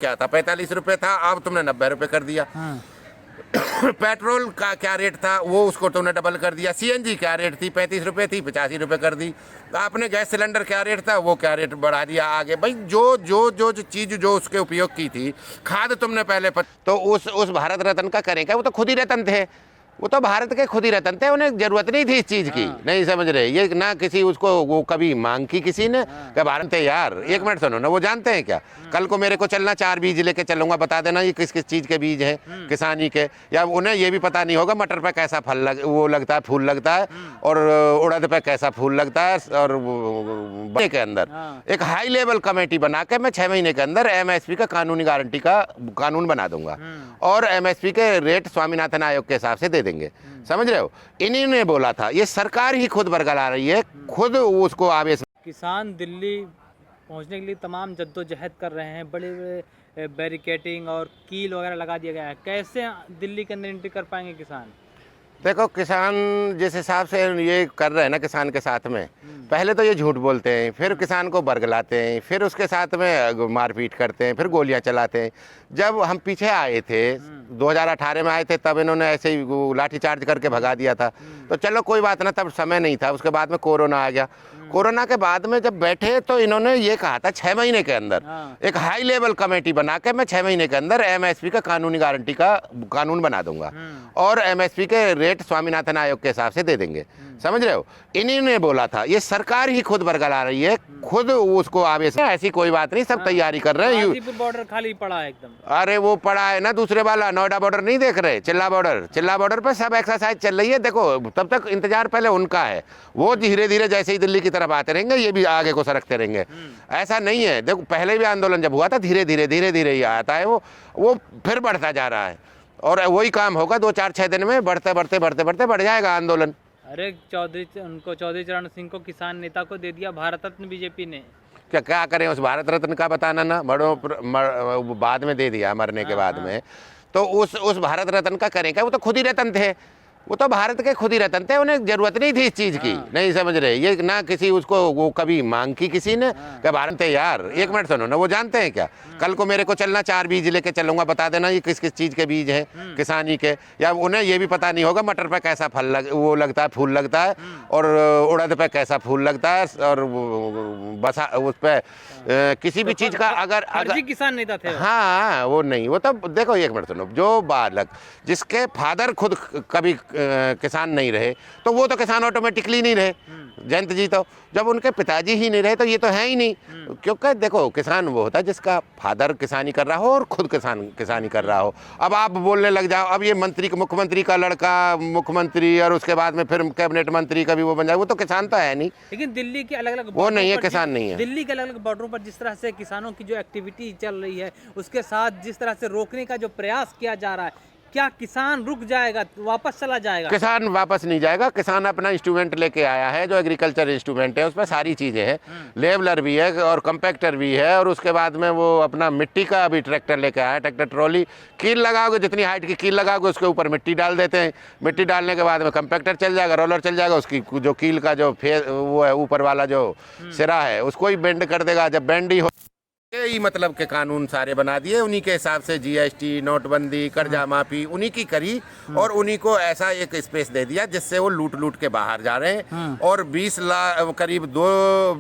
क्या था, 45 रुपए था, अब तुमने 90 रुपए कर दिया। पेट्रोल का क्या रेट था वो उसको तुमने डबल कर दिया। सीएनजी क्या रेट थी, 35 रुपए थी, 85 रुपए कर दी। आपने गैस सिलेंडर क्या रेट था वो क्या रेट बढ़ा दिया आगे। भाई जो चीज जो उसके उपयोग की थी, खाद तुमने पहले तो उस भारत रत्न का करें क्या, वो तो खुद ही रत्न थे, वो तो भारत के खुद ही रतन थे, उन्हें जरूरत नहीं थी इस चीज की। नहीं समझ रहे ये ना, किसी उसको वो कभी मांग की किसी ने क्या भारत थे यार। एक मिनट सुनो ना, वो जानते हैं क्या, कल को मेरे को चलना 4 बीज लेके चलूंगा, बता देना ये किस किस चीज के बीज हैं किसानी के। या उन्हें ये भी पता नहीं होगा मटर पे कैसा वो लगता है, फूल लगता है, और उड़द पे कैसा फूल लगता है। और के अंदर एक हाई लेवल कमेटी बना के मैं 6 महीने के अंदर एमएसपी का कानूनी गारंटी का कानून बना दूंगा, और एमएसपी के रेट स्वामीनाथन आयोग के हिसाब से दे देंगे। समझ रहे हो, इन्हीं ने बोला था, ये सरकार ही खुद बरगला रही है, खुद उसको आवेश। किसान दिल्ली पहुंचने के लिए तमाम जद्दोजहद कर रहे हैं, बड़े बड़े बैरिकेटिंग और कील वगैरह लगा दिया गया है। कैसे दिल्ली के अंदर एंट्री कर पाएंगे किसान? देखो, किसान जिस हिसाब से ये कर रहे हैं ना किसान के साथ में, पहले तो ये झूठ बोलते हैं, फिर किसान को बरगलाते हैं, फिर उसके साथ में मारपीट करते हैं, फिर गोलियां चलाते हैं। जब हम पीछे आए थे 2018 में आए थे, तब इन्होंने ऐसे ही लाठीचार्ज करके भगा दिया था। तो चलो कोई बात ना, तब समय नहीं था। उसके बाद में कोरोना आ गया। कोरोना के बाद में जब बैठे तो इन्होंने ये कहा था 6 महीने के अंदर एक हाई लेवल कमेटी बना के मैं 6 महीने के अंदर एमएसपी का कानूनी गारंटी का कानून बना दूंगा, और एमएसपी के रेट स्वामीनाथन आयोग के हिसाब से दे देंगे। समझ रहे हो, इन्हीं ने बोला था, ये सरकार ही खुद बरगला रही है, खुद उसको आवेश। ऐसी कोई बात नहीं, सब तैयारी कर रहे हैं। बॉर्डर खाली पड़ा है एकदम। अरे वो पड़ा है ना दूसरे वाला, नोएडा बॉर्डर नहीं देख रहे, चिल्ला बॉर्डर पर सब एक्सरसाइज चल रही है। देखो, तब तक इंतजार पहले उनका है, वो धीरे धीरे जैसे ही दिल्ली की तरफ आते रहेंगे, ये भी आगे को सरकते रहेंगे। ऐसा नहीं है, देखो पहले भी आंदोलन जब हुआ था, धीरे धीरे ही आता है, वो फिर बढ़ता जा रहा है, और वही काम होगा 2-4-6 दिन में, बढ़ते बढ़ जाएगा आंदोलन। अरे चौधरी चरण सिंह को, किसान नेता को दे दिया भारत रत्न बीजेपी ने। क्या करें उस भारत रत्न का, बताना ना, बाद में दे दिया मरने के बाद में। तो उस भारत रत्न का करें क्या, वो तो खुद ही रत्न थे, वो तो भारत के खुद ही रतन थे, उन्हें जरूरत नहीं थी इस चीज की। नहीं समझ रहे ये ना, किसी उसको वो कभी मांग की किसी ने क्या भारत थे यार। एक मिनट सुनो ना, वो जानते हैं क्या, कल को मेरे को चलना 4 बीज लेके चलूंगा, बता देना ये किस किस चीज के बीज हैं किसानी के। या उन्हें ये भी पता नहीं होगा मटर पे कैसा वो लगता है, फूल लगता है, और उड़द पे कैसा फूल लगता है, और बसा उस पे किसी भी चीज का अगर किसान नेता थे। हाँ, वो नहीं, वो तब देखो, एक मिनट सुनो, जो बालक जिसके फादर खुद कभी किसान नहीं रहे, तो वो तो किसान ऑटोमेटिकली नहीं रहे। जयंत जी, तो जब उनके पिताजी ही नहीं रहे तो ये तो है ही नहीं। क्योंकि देखो, किसान वो होता है जिसका फादर किसानी कर रहा हो और खुद किसानी कर रहा हो। अब आप बोलने लग जाओ, अब ये मुख्यमंत्री का लड़का मुख्यमंत्री, और उसके बाद में फिर कैबिनेट मंत्री का भी वो बन जाए, वो तो किसान तो है नहीं। लेकिन दिल्ली के अलग अलग वो नहीं है, किसान नहीं है। दिल्ली के अलग अलग बॉर्डरों पर जिस तरह से किसानों की जो एक्टिविटी चल रही है, उसके साथ जिस तरह से रोकने का जो प्रयास किया जा रहा है, क्या किसान रुक जाएगा, वापस चला जाएगा? किसान वापस नहीं जाएगा। किसान अपना इंस्ट्रूमेंट लेके आया है, जो एग्रीकल्चर इंस्ट्रूमेंट है, उसमें सारी चीजें हैं, लेवलर भी है और कंपैक्टर भी है, और उसके बाद में वो अपना मिट्टी का भी ट्रैक्टर लेके आया है, ट्रैक्टर ट्रॉली। कील लगाओगे, जितनी हाइट की कील लगाओगे उसके ऊपर मिट्टी डाल देते हैं, मिट्टी डालने के बाद में कंपैक्टर चल जाएगा, रोलर चल जाएगा, उसकी जो कील का जो वो है, ऊपर वाला जो सिरा है, उसको ही बेंड कर देगा। जब बेंड ही हो, यही मतलब के कानून सारे बना दिए, उन्हीं के हिसाब से जीएसटी, नोटबंदी, कर्जा माफी उन्हीं की करी, और उन्हीं को ऐसा एक स्पेस दे दिया जिससे वो लूट के बाहर जा रहे हैं। और 20 लाख करीब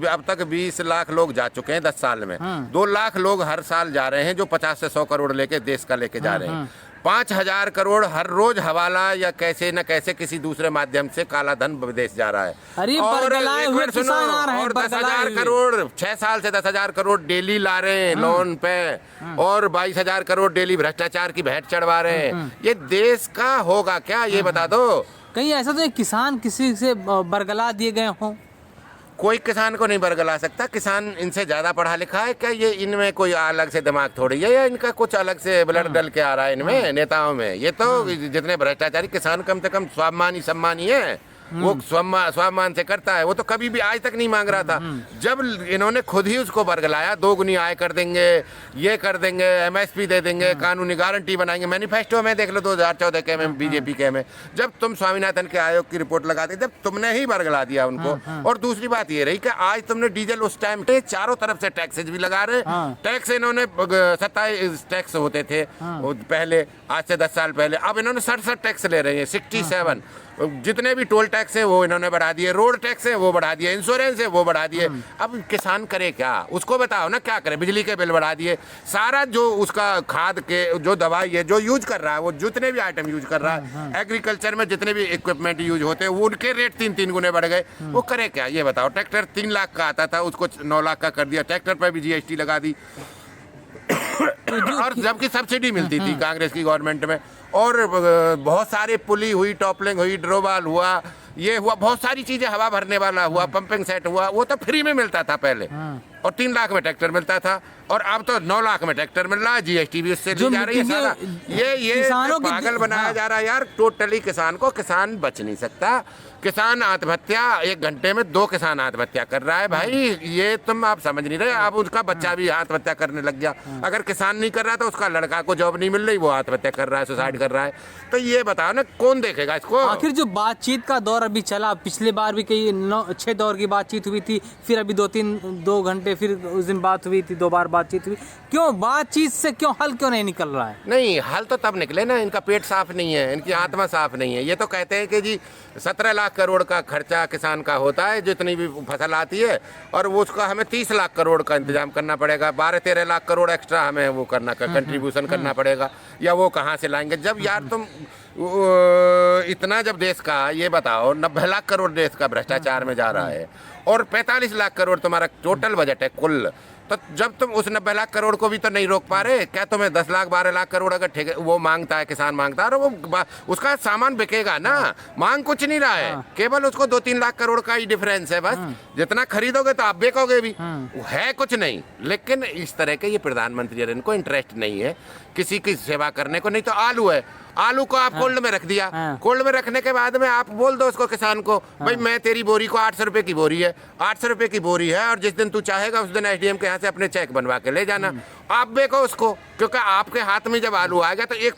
अब तक 20 लाख लोग जा चुके हैं 10 साल में। 2 लाख लोग हर साल जा रहे हैं, जो 50 से 100 करोड़ लेके देश का लेके जा रहे हैं। 5,000 करोड़ हर रोज हवाला या कैसे न कैसे किसी दूसरे माध्यम से काला धन विदेश जा रहा है। और 10,000 करोड़ 6 साल से 10,000 करोड़ डेली ला रहे हैं लोन पे, और 22,000 करोड़ डेली भ्रष्टाचार की भेंट चढ़वा रहे हैं। ये देश का होगा क्या, ये बता दो। कहीं ऐसा तो किसान किसी से बरगला दिए गए हों? कोई किसान को नहीं बरगला सकता। किसान इनसे ज्यादा पढ़ा लिखा है क्या? ये इनमें कोई अलग से दिमाग थोड़ी है, या इनका कुछ अलग से ब्लड डल के आ रहा है इनमें नेताओं में? ये तो जितने भ्रष्टाचारी किसान, कम से कम स्वाभिमानी सम्मानी है। वो स्वाभिमान से करता है, वो तो कभी भी आज तक नहीं मांग रहा था। जब इन्होंने खुद ही उसको बरगलाया, 2 गुनी आय कर देंगे, ये कर देंगे, MSP दे देंगे, कानूनी गारंटी बनाएंगे, मैनिफेस्टो में देख लो 2014 के में, बीजेपी के में, जब तुम स्वामीनाथन के आयोग की रिपोर्ट लगाते, जब तुमने ही बरगला दिया उनको। और दूसरी बात ये रही कि आज तुमने डीजल उस टाइम पे चारों तरफ से टैक्सेज भी लगा रहे। टैक्स इन्होंने 27 टैक्स होते थे पहले, आज से 10 साल पहले, अब इन्होंने 67 टैक्स ले रहे हैं, 67। जितने भी टोल टैक्स है वो इन्होंने बढ़ा दिए, रोड टैक्स है वो बढ़ा दिए, इंश्योरेंस है वो बढ़ा दिए। अब किसान करे क्या, उसको बताओ ना क्या करे। बिजली के बिल बढ़ा दिए, सारा जो उसका खाद के जो दवाई है जो यूज कर रहा है, वो जितने भी आइटम यूज कर रहा है, एग्रीकल्चर में जितने भी इक्विपमेंट यूज होते हैं, वो उनके रेट 3-3 गुने बढ़ गए। वो करे क्या ये बताओ। ट्रैक्टर 3 लाख का आता था, उसको 9 लाख का कर दिया, ट्रैक्टर पर भी GST लगा दी। और जबकि सब्सिडी मिलती थी कांग्रेस की गवर्नमेंट में। और बहुत सारे पुली हुई, टॉपलिंग हुई, ड्रोबाल हुआ, ये हुआ, बहुत सारी चीजें, हवा भरने वाला हुआ, पंपिंग सेट हुआ, वो तो फ्री में मिलता था पहले। और 3 लाख में ट्रैक्टर मिलता था, और अब तो 9 लाख में ट्रैक्टर मिल रहा है। GST भी उससे ली जा रही है सारा। ये पागल बनाया जा रहा है यार टोटली किसान को। किसान बच नहीं सकता। किसान आत्महत्या, 1 घंटे में 2 किसान आत्महत्या कर रहा है भाई। ये तुम आप समझ नहीं रहे। अब उसका बच्चा भी आत्महत्या करने लग गया। अगर किसान नहीं कर रहा तो उसका लड़का को जॉब नहीं मिल रही, वो आत्महत्या कर रहा है, सुसाइड कर रहा है। तो ये बताओ ना कौन देखेगा इसको। आखिर जो बातचीत का दौर अभी चला, पिछले बार भी कई 6 दौर की बातचीत हुई थी, फिर अभी 2 घंटे फिर उस दिन बात हुई थी, 2 बार बातचीत हुई। क्यों बातचीत से क्यों हल क्यों नहीं निकल रहा है? नहीं, हल तो तब निकले ना, इनका पेट साफ नहीं है, इनकी आत्मा साफ नहीं है। ये तो कहते हैं कि जी 17 लाख करोड़ का खर्चा किसान का होता है, जितनी भी फसल आती है, और वो उसका हमें 30 लाख करोड़ का इंतजाम करना पड़ेगा, 12-13 लाख करोड़ एक्स्ट्रा हमें वो करना कंट्रीब्यूशन करना पड़ेगा। या वो कहाँ से लाएंगे? जब यार तुम इतना जब देश का, ये बताओ 90 लाख करोड़ देश का भ्रष्टाचार में जा रहा है, और 45 लाख करोड़ तुम्हारा टोटल बजट है कुल, तो जब तुम उस 90 लाख करोड़ को भी तो नहीं रोक पा रहे, क्या तुम्हें 10 लाख 12 लाख करोड़ अगर ठेके वो मांगता है, किसान मांगता है, और वो उसका सामान बिकेगा ना। मांग कुछ नहीं रहा है, केवल उसको 2-3 लाख करोड़ का ही डिफरेंस है बस। जितना खरीदोगे तो आप बेचोगे भी, है कुछ नहीं। लेकिन इस तरह के ये प्रधानमंत्री, इनको इंटरेस्ट नहीं है किसी की सेवा करने को। नहीं तो आलू है, आलू को आप कोल्ड में रख दिया, कोल्ड में रखने के बाद में आप बोल दो उसको, किसान को, भाई मैं तेरी बोरी को 800 रुपए की बोरी है, 800 रुपए की बोरी है, और जिस दिन तू चाहेगा उस दिन SDM के यहाँ से अपने चेक बनवा के ले जाना। आप बेचो उसको, क्योंकि आपके हाथ में जब आलू आएगा तो एक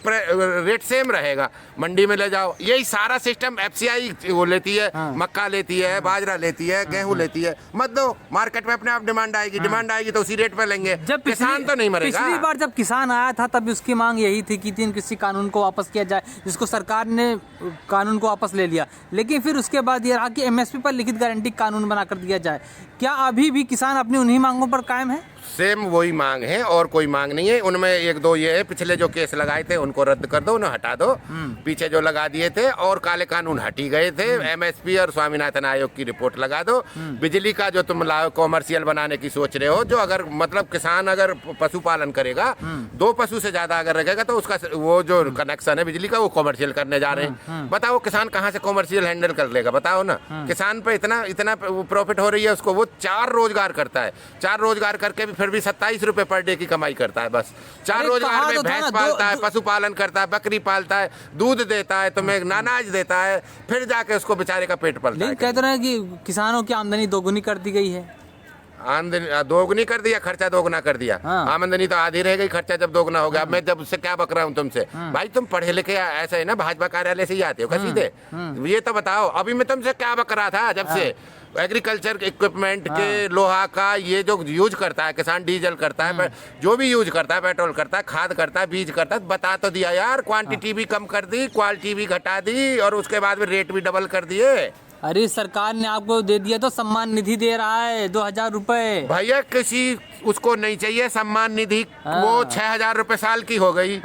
रेट सेम रहेगा, मंडी में ले जाओ। यही सारा सिस्टम FCI वो लेती है, मक्का लेती है, बाजरा लेती है, गेहूं लेती है। मत दो, मार्केट में अपने आप डिमांड आएगी तो उसी रेट पे लेंगे। जब किसान तो नहीं मरेगा। पिछली बार जब किसान आया था तब उसकी मांग यही थी कि 3 कृषि कानून को वापस किया जाए, जिसको सरकार ने कानून को वापस ले लिया। लेकिन फिर उसके बाद ये रहा कि MSP पर लिखित गारंटी कानून बनाकर दिया जाए। क्या अभी भी किसान अपनी उन्हीं मांगों पर कायम है? सेम वही मांग है और कोई मांग नहीं है। उनमें 1-2 ये है, पिछले जो केस लगाए थे उनको रद्द कर दो, उन्हें हटा दो, पीछे जो लगा दिए थे, और काले कानून हटी गए थे। MSP और स्वामीनाथन आयोग की रिपोर्ट लगा दो। बिजली का जो तुम कॉमर्शियल बनाने की सोच रहे हो, जो अगर मतलब किसान अगर पशुपालन करेगा, 2 पशु से ज्यादा अगर रखेगा तो उसका वो जो कनेक्शन है बिजली का वो कॉमर्शियल करने जा रहे हैं। बताओ किसान कहाँ से कॉमर्शियल हैंडल कर लेगा? बताओ ना। किसान पे इतना प्रॉफिट हो रही है उसको, वो 4 रोजगार करता है, 4 रोजगार करके भी फिर भी 27 रुपए पर डे की कमाई करता है बस। 4 रोजगार में भैंस पालता है, पशुपालन करता है, बकरी पालता है, दूध देता है, तुम्हें अनाज देता है, फिर जाके उसको बेचारे का पेट पलता है। कहते हैं कि किसानों की आमदनी दोगुनी कर दी गई है। आमदनी दोगुनी कर दिया, खर्चा दोगुना कर दिया। आमदनी तो आधी रह गई, खर्चा जब दोगुना हो गया। मैं जब उससे क्या बक रहा हूँ तुमसे, भाई तुम पढ़े लिखे ऐसा है ना, भाजपा कार्यालय से ही आते हो क्या सीधे? ये तो बताओ, अभी मैं तुमसे क्या बक रहा था जब से एग्रीकल्चर इक्विपमेंट के लोहा का ये जो यूज करता है किसान, डीजल करता है, जो भी यूज करता है, पेट्रोल करता है, खाद करता है, बीज करता है, बता तो दिया यार। क्वांटिटी भी कम कर दी, क्वालिटी भी घटा दी, और उसके बाद में रेट भी डबल कर दिए। अरे सरकार ने आपको दे दिया तो सम्मान निधि दे रहा है 2000 रुपए। भैया किसी उसको नहीं चाहिए सम्मान निधि। वो 6000 रुपए साल की हो गई,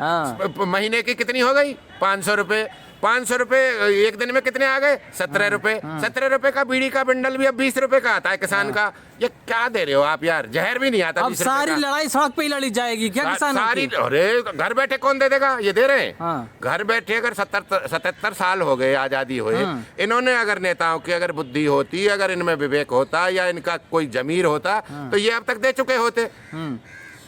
महीने की कितनी हो गई? 500 रुपए। 500 रुपए एक दिन में कितने आ गए? 17 रुपए। 17 रुपए का बीड़ी का बंडल भी अब 20 रुपए का आता है किसान का। ये क्या दे रहे हो आप यार? जहर भी नहीं आता। अब सारी लड़ाई सड़क पे ही लड़ी जाएगी क्या किसान? सारी, अरे घर बैठे कौन दे देगा? ये दे रहे हैं घर बैठे। अगर 77 साल हो गए आजादी हुए, इन्होंने अगर नेताओं की अगर बुद्धि होती, अगर इनमें विवेक होता, या इनका कोई जमीर होता, तो ये अब तक दे चुके होते।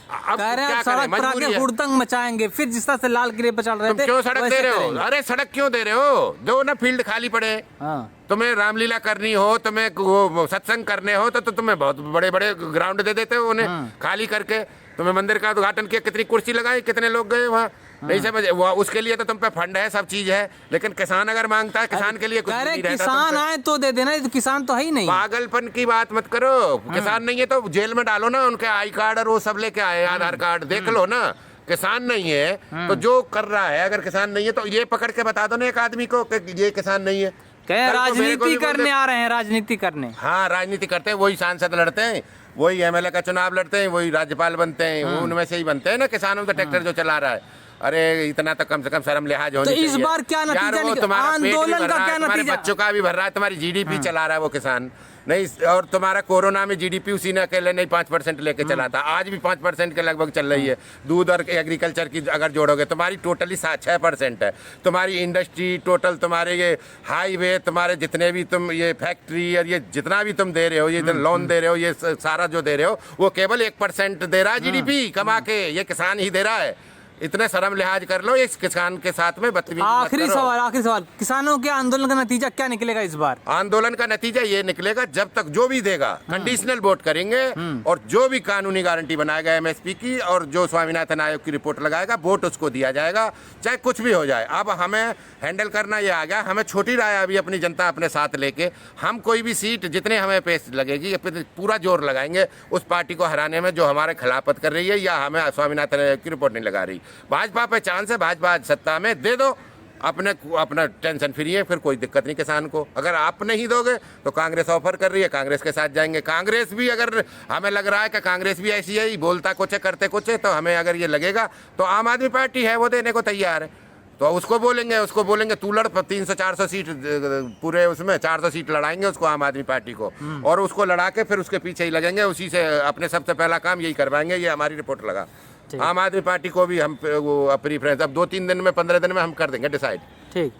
अब कह रहे क्या हैं करें, सड़क पर मजबूरी आके है। हुड़दंग मचाएंगे, फिर जिस तरह से लाल किले पर चल रहे तुम थे क्यों सड़क वैसे दे रहे हो? करेंगे। अरे सड़क क्यों दे रहे हो? दो ना, फील्ड खाली पड़े। हाँ तुम्हें रामलीला करनी हो, तुम्हें वो सत्संग करने हो तो तुम्हें बहुत बड़े बड़े ग्राउंड दे देते हो उन्हें खाली करके। तुम्हें मंदिर का उद्घाटन किया, कितनी कुर्सी लगाई, कितने लोग गए वहाँ? नहीं समझ, वो उसके लिए तो तुम पे फंड है, सब चीज है, लेकिन किसान अगर मांगता है, किसान के लिए कुछ कह भी रहे नहीं रहता। किसान आए तो दे देना, ये तो किसान तो है ही नहीं। पागलपन की बात मत करो। किसान नहीं है तो जेल में डालो ना, उनके आई कार्ड और वो सब लेके आए, आधार कार्ड देख लो ना। किसान नहीं है तो जो कर रहा है, अगर किसान नहीं है तो ये पकड़ के बता दो ना एक आदमी को कि ये किसान नहीं है। कह कल को मेरे को राजनीति भी बोल करने दे- आ रहे हैं, राजनीति करने। हाँ, राजनीति करते हैं, वही सांसद लड़ते हैं, वही एमएलए का चुनाव लड़ते हैं, वही राज्यपाल बनते हैं, वो उनमें से ही बनते हैं ना। किसानों का ट्रैक्टर जो चला रहा है, अरे इतना तो कम से कम शर्म लिहाज होनी तो चाहिए। इस बार क्या नतीजा यार, वो निकला? तुम्हारा पेट भी आंदोलन भर का रहा है, क्या तुम्हारे नतीजा? बच्चों का भी भर रहा है, तुम्हारी जीडीपी चला रहा है वो किसान नहीं। और तुम्हारा कोरोना में जीडीपी उसी ने अकेले नहीं 5% लेके चला था, आज भी 5% के लगभग चल रही है। दूध और एग्रीकल्चर की अगर जोड़ोगे तुम्हारी टोटली 6% है। तुम्हारी इंडस्ट्री टोटल, तुम्हारे ये हाईवे, तुम्हारे जितने भी तुम ये फैक्ट्री और ये जितना भी तुम दे रहे हो, ये लोन दे रहे हो, ये सारा जो दे रहे हो, वो केवल 1% दे रहा है जीडीपी कमा के, ये किसान ही दे रहा है। इतने शर्म लिहाज कर लो, इस किसान के साथ में बदतमीजी मत आखिरी करो। सवाल, किसानों के आंदोलन का नतीजा क्या निकलेगा इस बार? आंदोलन का नतीजा ये निकलेगा, जब तक जो भी देगा कंडीशनल वोट करेंगे, और जो भी कानूनी गारंटी बनाएगा एमएसपी की, और जो स्वामीनाथन आयोग की रिपोर्ट लगाएगा, वोट उसको दिया जाएगा, चाहे कुछ भी हो जाए। अब हमें हैंडल करना ये आ गया, हमें छोटी राय अभी अपनी जनता अपने साथ लेके, हम कोई भी सीट जितने हमें पेश लगेगी पूरा जोर लगाएंगे उस पार्टी को हराने में जो हमारे खिलाफत कर रही है या हमें स्वामीनाथन आयोग की रिपोर्ट नहीं लगा रही। भाजपा पे चांस है, भाजपा आज सत्ता में, दे दो, अपना टेंशन फ्री है, फिर कोई दिक्कत नहीं किसान को। अगर आप नहीं दोगे तो कांग्रेस ऑफर कर रही है, कांग्रेस के साथ जाएंगे। कांग्रेस भी, अगर हमें लग रहा है कि कांग्रेस भी ऐसी है, बोलता कुछ है करते कुछ है, तो हमें अगर ये लगेगा तो आम आदमी पार्टी है, वो देने को तैयार है। तो उसको बोलेंगे तू लड़, 300-400 सीट पूरे उसमें 400 सीट लड़ाएंगे उसको, आम आदमी पार्टी को, और उसको लड़ा के फिर उसके पीछे ही लगेंगे, उसी से अपने सबसे पहला काम यही करवाएंगे। ये हमारी रिपोर्ट लगा। आम आदमी पार्टी को भी हम वो प्रीफ्रेंस अब 2-3 दिन में, 15 दिन में हम कर देंगे डिसाइड। ठीक।